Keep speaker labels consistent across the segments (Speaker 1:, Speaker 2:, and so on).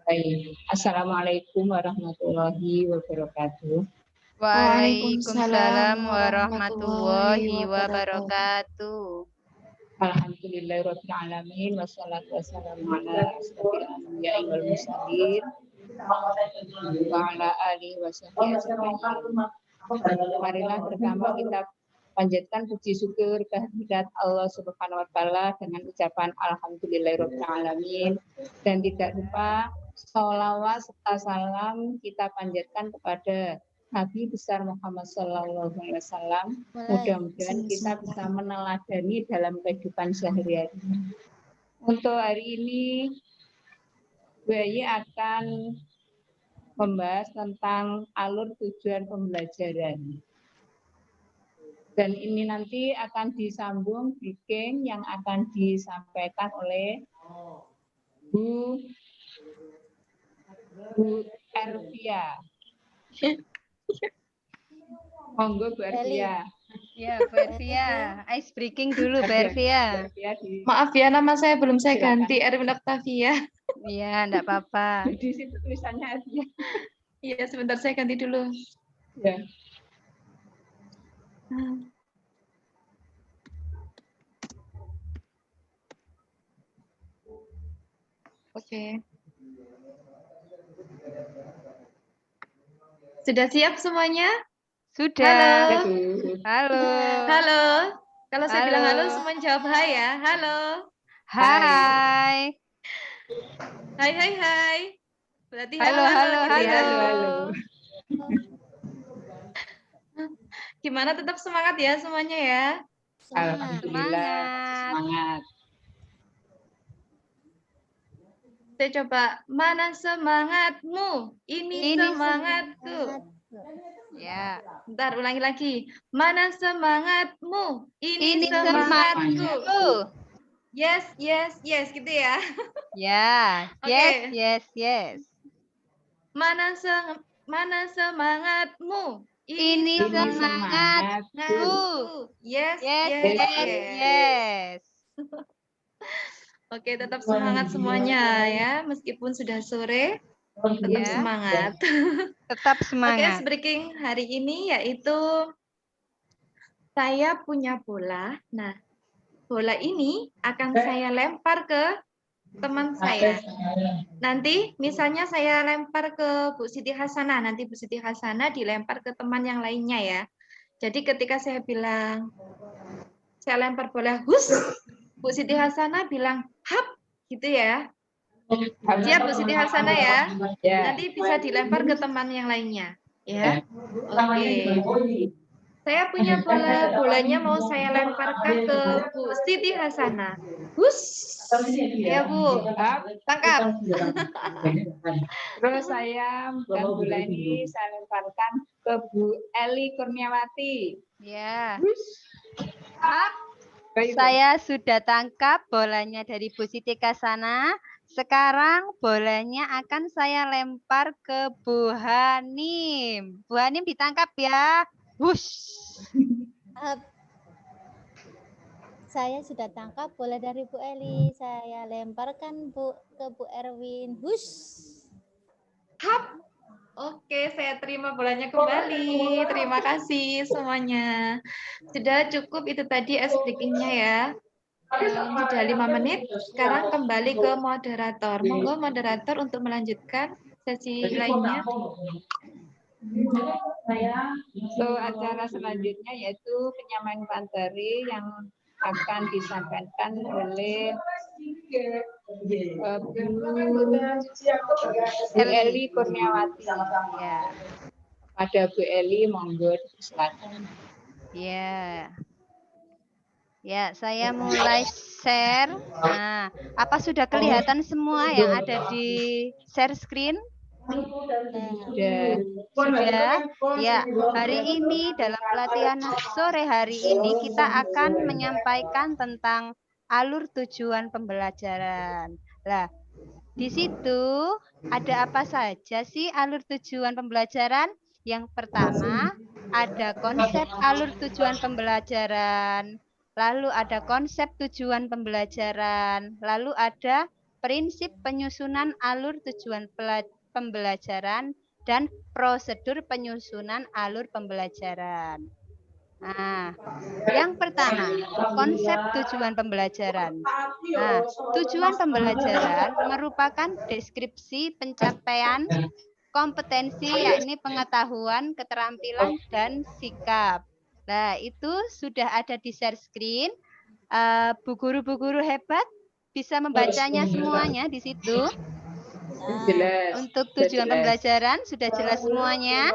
Speaker 1: Baik. Assalamualaikum warahmatullahi wabarakatuh.
Speaker 2: Waalaikumsalam warahmatullahi wabarakatuh.
Speaker 1: Alhamdulillahirabbil alamin wassalatu wassalamu ala asyrofil anbiya'i wal mursalin wa ala alihi washabihi ajmain. Marilah pertama kita panjatkan puji syukur kehadirat Allah Subhanahu wa taala dengan ucapan alhamdulillahirabbil alamin, dan tidak lupa sholawat serta salam kita panjatkan kepada Nabi besar Muhammad Sallallahu Alaihi Wasallam. Mudah-mudahan kita bisa meneladani dalam kehidupan sehari-hari. Untuk hari ini, BAI akan membahas tentang alur tujuan pembelajaran. Dan ini nanti akan disambung briefing yang akan disampaikan oleh Bu Ervia. Monggo Bu Ervia.
Speaker 2: Ya, Bu Ervia. Ice breaking dulu, Bu Ervia.
Speaker 3: Maaf ya, nama saya belum saya ganti, Erwin Octavia.
Speaker 2: Iya, enggak apa-apa.
Speaker 1: Di situ tulisannya Ervia.
Speaker 3: Iya, sebentar saya ganti dulu.
Speaker 1: Ya.
Speaker 3: Oke. Sudah siap semuanya?
Speaker 2: Sudah.
Speaker 3: Halo.
Speaker 2: Halo.
Speaker 3: Halo. Kalau saya
Speaker 2: Halo.
Speaker 3: bilang halo, semua jawab hai ya. Halo.
Speaker 2: Hai.
Speaker 3: Hai, hai, hai. Berarti
Speaker 2: Halo, halo,
Speaker 3: gitu ya.
Speaker 2: halo.
Speaker 3: Gimana, tetap semangat ya semuanya ya?
Speaker 1: Alhamdulillah, semangat.
Speaker 3: Saya coba, mana semangatmu? Ini semangatku.
Speaker 2: Ya.
Speaker 3: Bentar, ulangi lagi. Mana semangatmu? Ini
Speaker 2: semangatku.
Speaker 3: Yes, yes, yes, gitu ya.
Speaker 2: Ya,
Speaker 3: Oke.
Speaker 2: yes.
Speaker 3: Mana semangatmu?
Speaker 2: Ini semangatku.
Speaker 3: Yes,
Speaker 2: Yes.
Speaker 3: Oke, tetap semangat semuanya ya, meskipun sudah sore, tetap
Speaker 2: Ya.
Speaker 3: semangat.
Speaker 2: Tetap
Speaker 3: Oke,
Speaker 2: semangat.
Speaker 3: breaking hari ini yaitu saya punya bola. Nah, bola ini akan saya lempar ke teman saya. Nanti misalnya saya lempar ke Bu Siti Hasanah, nanti Bu Siti Hasanah dilempar ke teman yang lainnya ya. Jadi ketika saya bilang, saya lempar bola, hus, Bu Siti Hasanah bilang, hap, gitu ya. Siap Bu Siti Hasanah ya. Nanti bisa dilempar ke teman yang lainnya. Ya. Oke. Saya punya bola, bolanya mau saya lemparkan ke Bu Siti Hasanah. Hus. Ya Bu, tangkap.
Speaker 1: Terus saya bola ini saya lemparkan ke Bu Eli Kurniawati.
Speaker 2: Ya. Saya sudah tangkap bolanya dari Bu Siti Hasanah. Sekarang bolanya akan saya lempar ke Bu Hanim. Bu Hanim ditangkap ya. Hush.
Speaker 4: Saya sudah tangkap bola dari Bu Eli. Saya lemparkan ke Bu Erwin. Hush.
Speaker 3: Hap. Oke, saya terima bolanya kembali. Terima kasih semuanya. Sudah cukup itu tadi ice breaking-nya ya. Sudah 5 menit. Sekarang kembali ke moderator. Monggo moderator untuk melanjutkan sesi lainnya.
Speaker 1: So, acara selanjutnya yaitu penyampaian materi yang akan disampaikan oleh Bu Eli Kurniawati.
Speaker 2: Ya.
Speaker 1: Pada Bu Eli, monggo silakan.
Speaker 2: Ya. Ya, saya mulai share. Nah, apa sudah kelihatan semua yang ada di share screen? Sudah. Ya, hari ini dalam pelatihan sore hari ini kita akan menyampaikan tentang alur tujuan pembelajaran. Nah, di situ ada apa saja sih alur tujuan pembelajaran? Yang pertama, ada konsep alur tujuan pembelajaran. Lalu ada konsep tujuan pembelajaran, lalu ada prinsip penyusunan alur tujuan pembelajaran, dan prosedur penyusunan alur pembelajaran. Nah, yang pertama, konsep tujuan pembelajaran. Nah, tujuan pembelajaran merupakan deskripsi pencapaian kompetensi, yakni pengetahuan, keterampilan, dan sikap. Nah, itu sudah ada di share screen. Bu guru hebat bisa membacanya semuanya di situ. Untuk tujuan pembelajaran sudah jelas semuanya.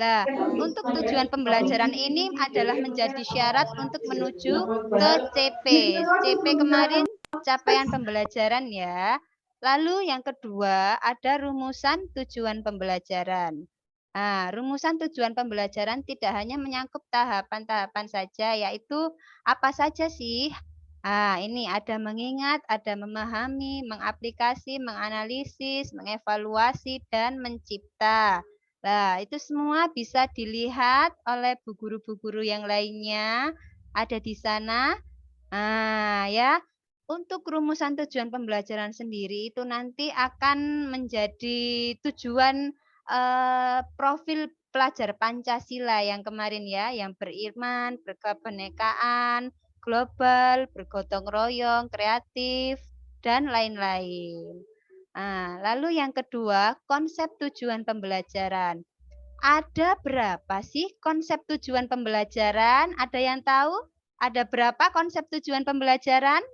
Speaker 2: Nah, untuk tujuan pembelajaran ini adalah menjadi syarat untuk menuju ke CP. CP kemarin capaian pembelajaran ya. Lalu yang kedua ada rumusan tujuan pembelajaran. Nah, rumusan tujuan pembelajaran tidak hanya menyangkut tahapan-tahapan saja, yaitu apa saja sih? Ah, ini ada mengingat, ada memahami, mengaplikasi, menganalisis, mengevaluasi, dan mencipta. Nah, itu semua bisa dilihat oleh bu guru yang lainnya ada di sana. Nah, ya, untuk rumusan tujuan pembelajaran sendiri itu nanti akan menjadi tujuan profil pelajar Pancasila yang kemarin ya, yang beriman, berkebinekaan, global, bergotong royong, kreatif, dan lain-lain. Nah, lalu yang kedua, konsep tujuan pembelajaran. Ada berapa sih konsep tujuan pembelajaran? Ada yang tahu? Ada berapa konsep tujuan pembelajaran?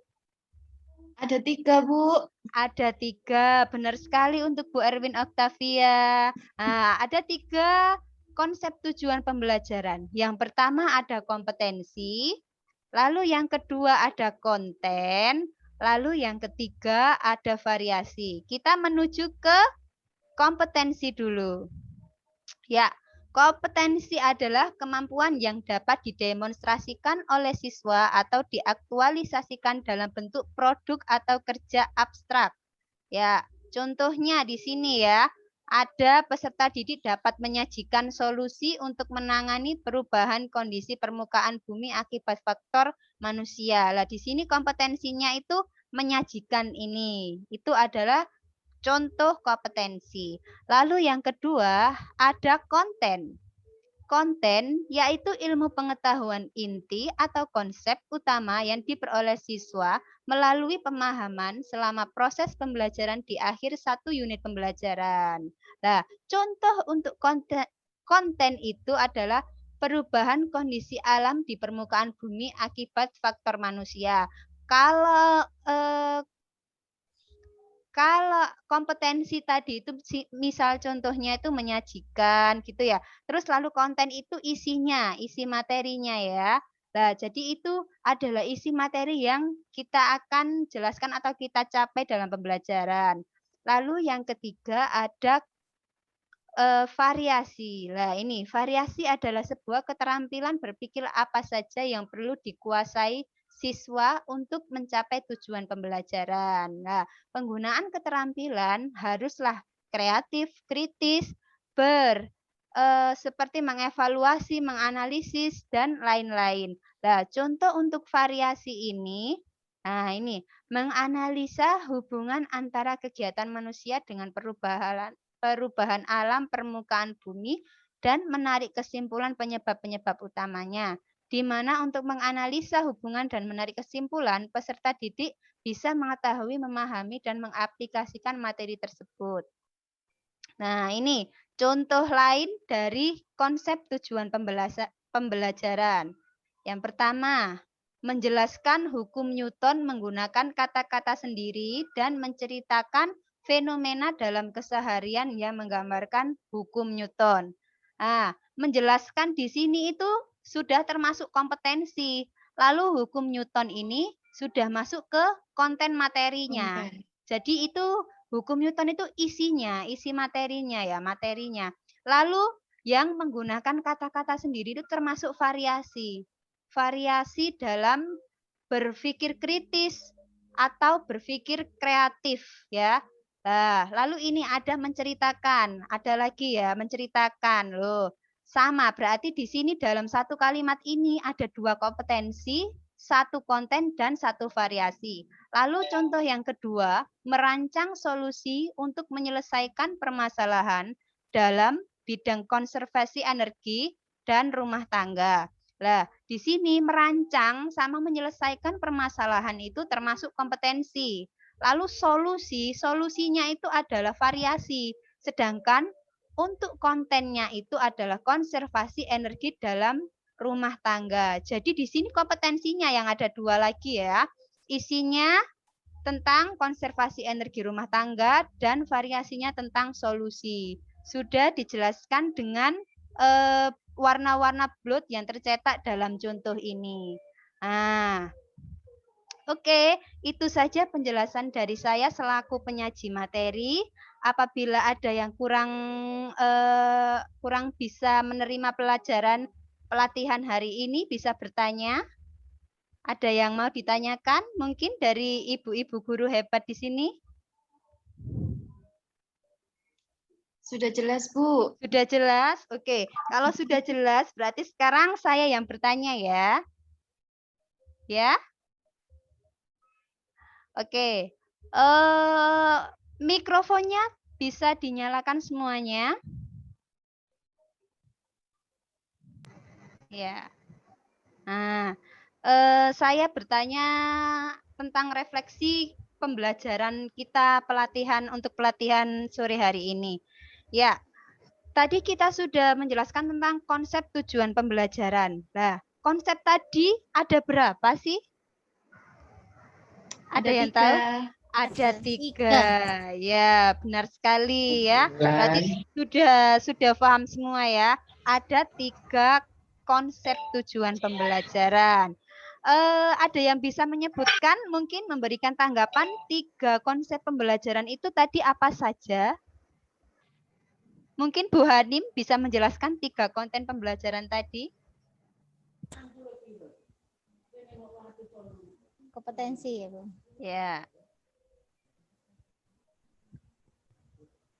Speaker 3: Ada 3, Bu.
Speaker 2: Ada 3, benar sekali untuk Bu Erwin Octavia. Nah, ada 3 konsep tujuan pembelajaran. Yang pertama ada kompetensi, lalu yang kedua ada konten, lalu yang ketiga ada variasi. Kita menuju ke kompetensi dulu. Ya, kompetensi adalah kemampuan yang dapat didemonstrasikan oleh siswa atau diaktualisasikan dalam bentuk produk atau kerja abstrak. Ya, contohnya di sini ya, ada peserta didik dapat menyajikan solusi untuk menangani perubahan kondisi permukaan bumi akibat faktor manusia. Lah di sini kompetensinya itu menyajikan ini. Itu adalah contoh kompetensi. Lalu yang kedua ada konten. Konten yaitu ilmu pengetahuan inti atau konsep utama yang diperoleh siswa melalui pemahaman selama proses pembelajaran di akhir 1 unit pembelajaran. Nah, contoh untuk konten itu adalah perubahan kondisi alam di permukaan bumi akibat faktor manusia. Kalau kompetensi tadi itu misal contohnya itu menyajikan gitu ya. Terus lalu konten itu isinya, isi materinya ya. Nah, jadi itu adalah isi materi yang kita akan jelaskan atau kita capai dalam pembelajaran. Lalu yang ketiga ada variasi. Nah, ini variasi adalah sebuah keterampilan berpikir apa saja yang perlu dikuasai siswa untuk mencapai tujuan pembelajaran. Nah, penggunaan keterampilan haruslah kreatif, kritis, seperti mengevaluasi, menganalisis, dan lain-lain. Nah, contoh untuk variasi ini, nah ini, menganalisa hubungan antara kegiatan manusia dengan perubahan alam permukaan bumi dan menarik kesimpulan penyebab-penyebab utamanya. Di mana untuk menganalisa hubungan dan menarik kesimpulan, peserta didik bisa mengetahui, memahami, dan mengaplikasikan materi tersebut. Nah, ini contoh lain dari konsep tujuan pembelajaran. Yang pertama, menjelaskan hukum Newton menggunakan kata-kata sendiri dan menceritakan fenomena dalam keseharian yang menggambarkan hukum Newton. Nah, menjelaskan di sini itu sudah termasuk kompetensi. Lalu hukum Newton ini sudah masuk ke konten materinya. Jadi itu hukum Newton itu isinya, isi materinya ya, materinya. Lalu yang menggunakan kata-kata sendiri itu termasuk variasi. Variasi dalam berpikir kritis atau berpikir kreatif ya. Nah, lalu ini ada menceritakan, ada lagi ya menceritakan loh. Sama, berarti di sini dalam satu kalimat ini ada 2 kompetensi satu konten dan satu variasi. Lalu contoh yang kedua, merancang solusi untuk menyelesaikan permasalahan dalam bidang konservasi energi dan rumah tangga. Nah, di sini merancang sama menyelesaikan permasalahan itu termasuk kompetensi. Lalu solusinya itu adalah variasi. Sedangkan untuk kontennya itu adalah konservasi energi dalam rumah tangga. Jadi di sini kompetensinya yang ada 2 lagi ya. Isinya tentang konservasi energi rumah tangga dan variasinya tentang solusi. Sudah dijelaskan dengan warna-warna blot yang tercetak dalam contoh ini. Nah, oke, itu saja penjelasan dari saya selaku penyaji materi. Apabila ada yang kurang bisa menerima pelatihan hari ini, bisa bertanya. Ada yang mau ditanyakan? Mungkin dari ibu-ibu guru hebat di sini?
Speaker 3: Sudah jelas, Bu.
Speaker 2: Sudah jelas? Oke, kalau sudah jelas, berarti sekarang saya yang bertanya ya. Ya? Oke, mikrofonnya bisa dinyalakan semuanya. Ya. Nah, saya bertanya tentang refleksi pembelajaran kita untuk pelatihan sore hari ini. Ya, tadi kita sudah menjelaskan tentang konsep tujuan pembelajaran. Nah, konsep tadi ada berapa sih? Ada yang
Speaker 3: 3.
Speaker 2: tahu? Ada 3. Ya, benar sekali ya. Berarti sudah paham semua ya. Ada 3 konsep tujuan pembelajaran. Ada yang bisa menyebutkan, mungkin memberikan tanggapan 3 konsep pembelajaran itu tadi apa saja? Mungkin Bu Hanim bisa menjelaskan 3 konten pembelajaran tadi.
Speaker 4: Kompetensi ya, Bu.
Speaker 2: Ya.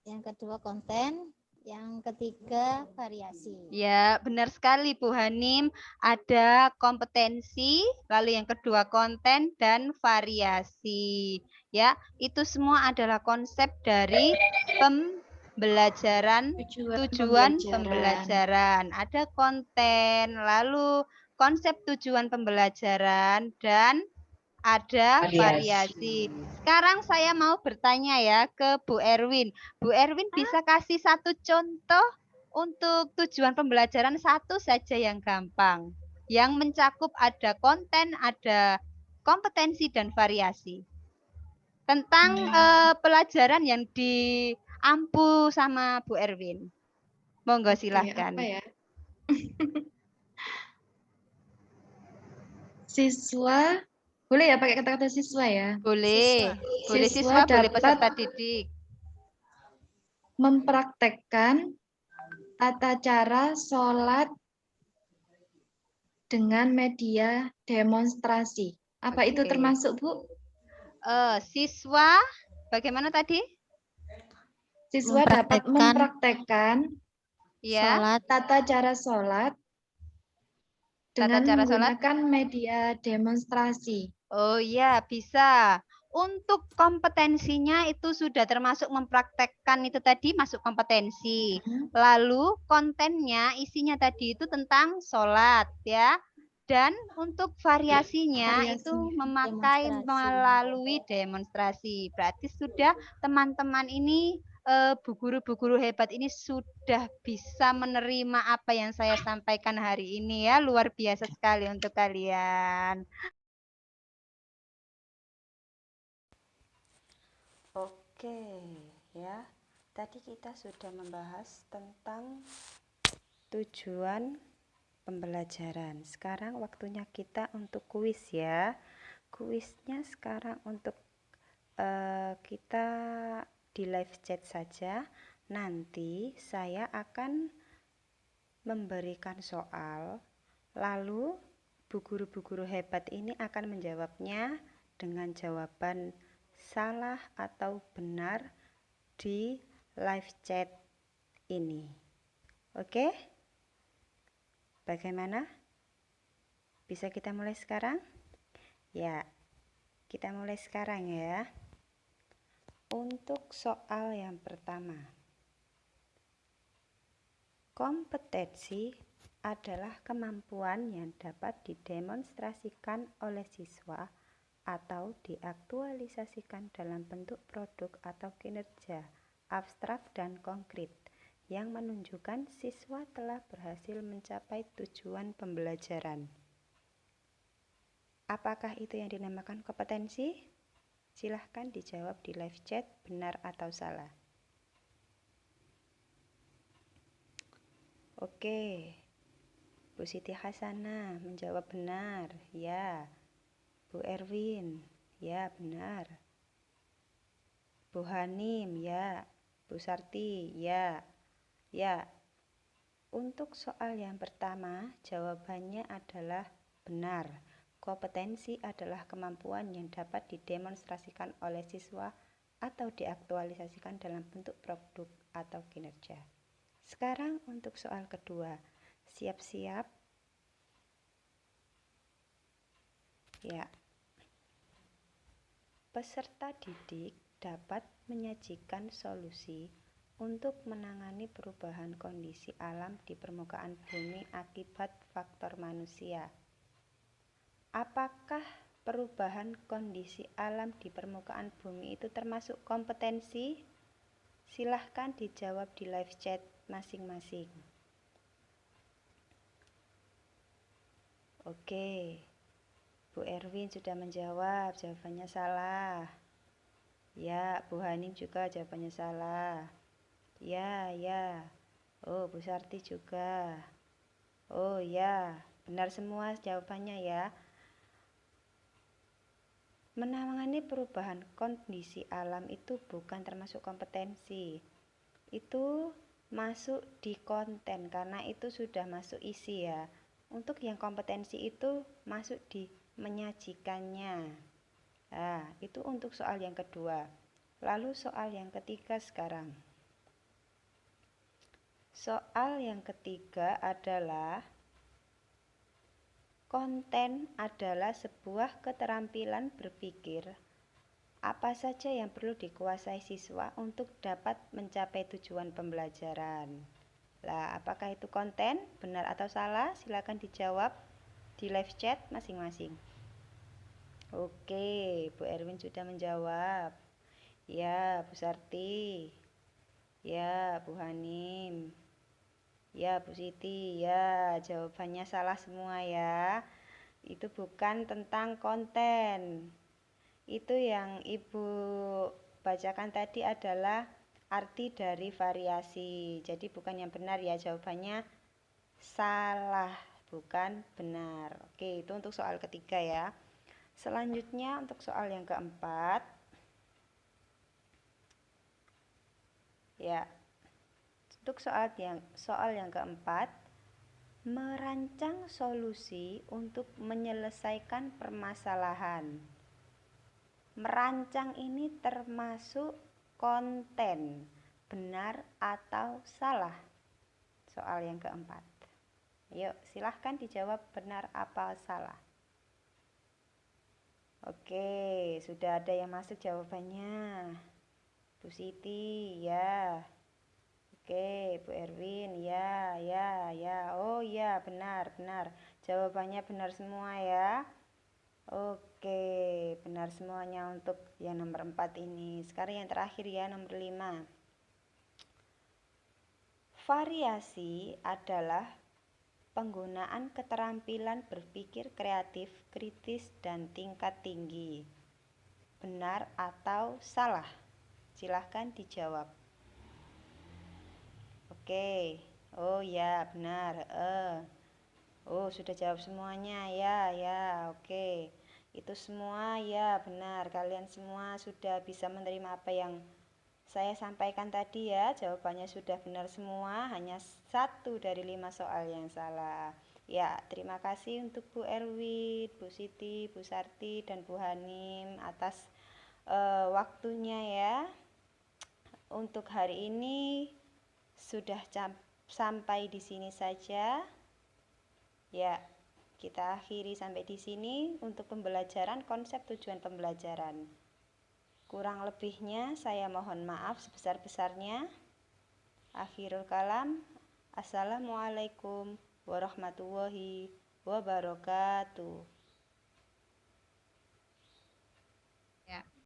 Speaker 4: Yang kedua konten, yang ketiga variasi.
Speaker 2: Ya, benar sekali Bu Hanim. Ada kompetensi, lalu yang kedua konten dan variasi. Ya, itu semua adalah konsep dari tujuan pembelajaran. Ada konten, lalu konsep tujuan pembelajaran dan ada variasi. Sekarang saya mau bertanya ya ke Bu Erwin. Bu Erwin bisa kasih satu contoh untuk tujuan pembelajaran satu saja yang gampang. Yang mencakup ada konten, ada kompetensi dan variasi. Tentang pelajaran yang diampu sama Bu Erwin. Monggo silahkan.
Speaker 3: Apa ya? Siswa, boleh ya pakai kata-kata siswa ya?
Speaker 2: Boleh. Boleh siswa boleh peserta didik.
Speaker 3: Mempraktekkan tata cara sholat dengan media demonstrasi. Apa itu termasuk, Bu?
Speaker 2: Siswa, bagaimana tadi?
Speaker 3: Siswa dapat mempraktekkan
Speaker 2: ya,
Speaker 3: tata cara sholat dengan menggunakan media demonstrasi.
Speaker 2: Oh iya, bisa. Untuk kompetensinya itu sudah termasuk mempraktekkan itu tadi masuk kompetensi. Lalu kontennya isinya tadi itu tentang sholat ya. Dan untuk variasinya itu memakai melalui demonstrasi. Berarti sudah teman-teman ini bu guru hebat ini sudah bisa menerima apa yang saya sampaikan hari ini ya. Luar biasa sekali untuk kalian. Oke, ya. Tadi kita sudah membahas tentang tujuan pembelajaran. Sekarang waktunya kita untuk kuis ya. Kuisnya sekarang untuk kita di live chat saja. Nanti saya akan memberikan soal, lalu bu guru hebat ini akan menjawabnya dengan jawaban salah atau benar di live chat ini. Oke? Bagaimana? Bisa kita mulai sekarang? Ya, kita mulai sekarang ya. Untuk soal yang pertama. Kompetensi adalah kemampuan yang dapat didemonstrasikan oleh siswa atau diaktualisasikan dalam bentuk produk atau kinerja abstrak dan konkret yang menunjukkan siswa telah berhasil mencapai tujuan pembelajaran. Apakah itu yang dinamakan kompetensi? Silahkan dijawab di live chat benar atau salah. Oke, Bu Siti Hasanah menjawab benar, ya. Bu Erwin, ya benar. Bu Hanim, ya. Bu Sarti, ya. Ya. Untuk soal yang pertama, jawabannya adalah benar. Kompetensi adalah kemampuan yang dapat didemonstrasikan oleh siswa atau diaktualisasikan dalam bentuk produk atau kinerja. Sekarang untuk soal kedua, siap-siap. Ya. Peserta didik dapat menyajikan solusi untuk menangani perubahan kondisi alam di permukaan bumi akibat faktor manusia. Apakah perubahan kondisi alam di permukaan bumi itu termasuk kompetensi? Silahkan dijawab di live chat masing-masing. Oke, Bu Erwin sudah menjawab, jawabannya salah. Ya, Bu Hanim juga jawabannya salah. Ya, ya. Oh, Bu Sarti juga. Oh, ya. Benar semua jawabannya ya. Menangani perubahan kondisi alam itu bukan termasuk kompetensi. Itu masuk di konten karena itu sudah masuk isi ya. Untuk yang kompetensi itu masuk di menyajikannya. Nah, itu untuk soal yang kedua. Lalu soal yang ketiga sekarang. Soal yang ketiga adalah konten adalah sebuah keterampilan berpikir. Apa saja yang perlu dikuasai siswa untuk dapat mencapai tujuan pembelajaran? Lah, apakah itu konten? Benar atau salah? Silakan dijawab di live chat masing-masing. Oke, Bu Erwin sudah menjawab. Ya, Bu Sarti. Ya, Bu Hanim. Ya, Bu Siti. Ya, jawabannya salah semua ya. Itu bukan tentang konten. Itu yang Ibu bacakan tadi adalah arti dari variasi. Jadi bukan yang benar ya, jawabannya salah, bukan benar. Oke, itu untuk soal ketiga ya. Selanjutnya untuk soal yang keempat. Ya. Untuk soal yang keempat, merancang solusi untuk menyelesaikan permasalahan. Merancang ini termasuk konten, benar atau salah? Soal yang keempat. Yuk, silahkan dijawab benar apa salah. Oke, sudah ada yang masuk jawabannya. Bu Siti, ya. Oke, Bu Erwin, ya. Oh ya, benar. Jawabannya benar semua ya. Oke, benar semuanya untuk yang nomor 4 ini. Sekarang yang terakhir ya, nomor 5. Variasi adalah penggunaan keterampilan berpikir kreatif, kritis, dan tingkat tinggi. Benar atau salah? Silahkan dijawab. Oke, oh ya benar. Oh sudah jawab semuanya ya. Oke, itu semua ya benar. Kalian semua sudah bisa menerima apa yang saya sampaikan tadi ya. Jawabannya sudah benar semua. Hanya 1 dari 5 soal yang salah. Ya, terima kasih untuk Bu Erwin, Bu Siti, Bu Sarti, dan Bu Hanim atas waktunya ya. Untuk hari ini sudah sampai di sini saja. Ya, Kita akhiri sampai di sini untuk pembelajaran konsep tujuan pembelajaran. Kurang lebihnya saya mohon maaf sebesar-besarnya. Akhirul kalam. Assalamualaikum warahmatullahi wabarakatuh.